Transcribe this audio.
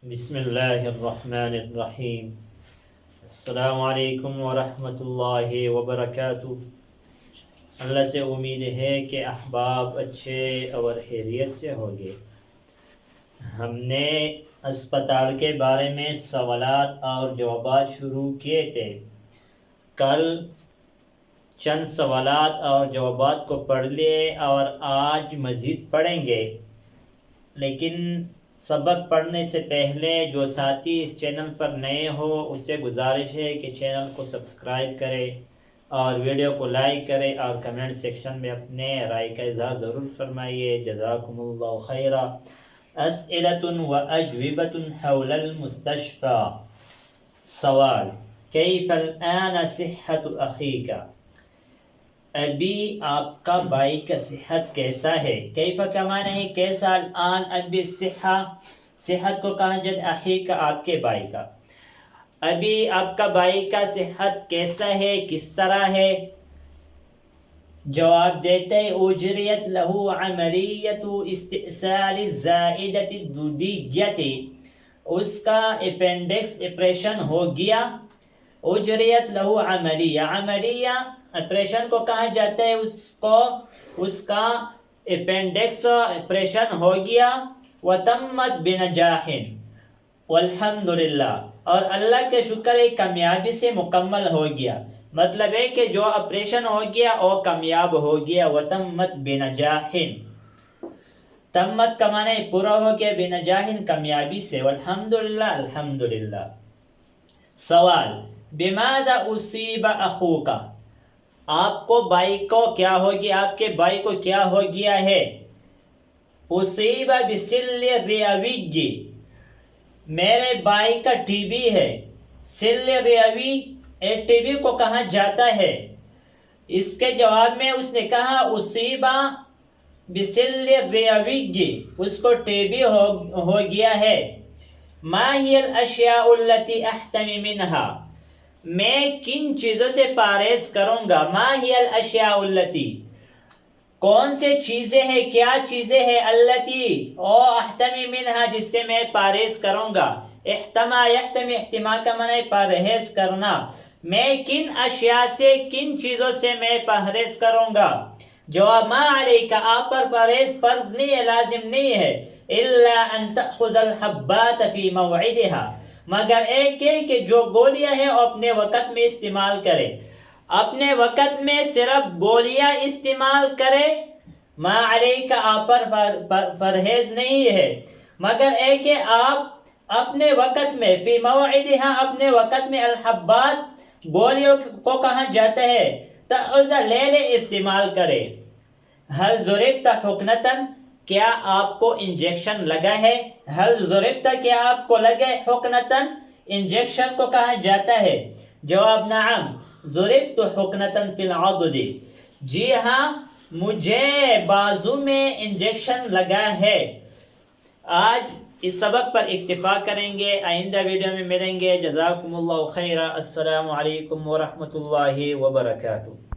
بسم اللہ الرحمن الرحیم۔ السلام علیکم ورحمۃ اللہ وبرکاتہ۔ اللہ سے امید ہے کہ احباب اچھے اور خیریت سے ہوگے۔ ہم نے اسپتال کے بارے میں سوالات اور جوابات شروع کیے تھے۔ کل چند سوالات اور جوابات کو پڑھ لیے اور آج مزید پڑھیں گے، لیکن سبق پڑھنے سے پہلے جو ساتھی اس چینل پر نئے ہو اس سے گزارش ہے کہ چینل کو سبسکرائب کرے اور ویڈیو کو لائک کرے اور کمنٹ سیکشن میں اپنے رائے کا اظہار ضرور فرمائیے۔ جزاکم اللہ خیرا۔ اسئلۃ و اجوبۃ حول المستشفى۔ سوال: کیف الآن صحت اخیک؟ ابھی آپ کا بھائی کا صحت کیسا ہے؟ کیف کا معنی ہے کیسا، الآن ابھی صحت کو کہا جاتا ہے اخی کا، آپ کے بھائی کا۔ ابھی آپ کا بھائی کا صحت کیسا ہے، کس طرح ہے؟ جواب دیتے ہیں اجریت لہو عملیت استئصال الزائدۃ الدودیۃ، اس کا اپینڈکس آپریشن ہو گیا۔ اجریت لہو عملیہ، عملیہ آپریشن کو کہا جاتا ہے، اس کا اپینڈکس آپریشن ہو گیا۔ وتمت بنجاح والحمدللہ، اور اللہ کے شکر ہے کامیابی سے مکمل ہو گیا۔ مطلب ہے کہ جو آپریشن ہو گیا وہ کامیاب ہو گیا۔ وتمت بنجاح، تمت کا معنی پورا ہو گیا، بنجاح کامیابی سے، والحمدللہ الحمدللہ۔ سوال: بماذا اصیب اخوک؟ آپ کو بھائی کو کیا ہو گیا، آپ کے بھائی کو کیا ہو گیا ہے؟ اصیب بسل ریوی، میرے بھائی کا ٹی بی ہے۔ سل ریوی، ٹی بی کو کہا جاتا ہے۔ اس کے جواب میں اس نے کہا اصیب بسل ریوی، اس کو ٹی بی ہو گیا ہے۔ ما ہی الاشیاء التي احتمی منها، میں کن چیزوں سے پرہیز کروں گا؟ ما ہی الاشیاء التي، کون سے چیزیں ہیں، کیا چیزیں ہیں، التي او احتمی منها، جس سے میں پرہیز کروں گا۔ احتما یحتمی، احتما کا معنی پرہیز کرنا۔ میں کن اشیاء سے، کن چیزوں سے میں پرہیز کروں گا؟ جواب: ما علیک، آپ پر پرہیز فرض نہیں ہے، لازم نہیں ہے۔ الا ان تأخذ الحبات فی موعدها، مگر ایک ہے کہ جو گولیاں ہیں وہ اپنے وقت میں استعمال کرے، اپنے وقت میں صرف گولیاں استعمال کرے۔ ما علیک، آپ پر پرہیز نہیں ہے، مگر ایک ہے آپ اپنے وقت میں، فی موعدها، اپنے وقت میں، الحبات گولیوں کو کہا جاتا ہے، تأخذ لے لے، استعمال کرے۔ حل ضربت حقنۃ، کیا آپ کو انجیکشن لگا ہے؟ حل ضربت، کیا آپ کو لگا ہے؟ حقنۃ، انجیکشن کو کہا جاتا ہے۔ جواب: نعم ضربت حقنۃ فی العضد، جی ہاں مجھے بازو میں انجیکشن لگا ہے۔ آج اس سبق پر اکتفا کریں گے، آئندہ ویڈیو میں ملیں گے۔ جزاکم اللہ خیرا۔ السلام علیکم ورحمۃ اللہ وبرکاتہ۔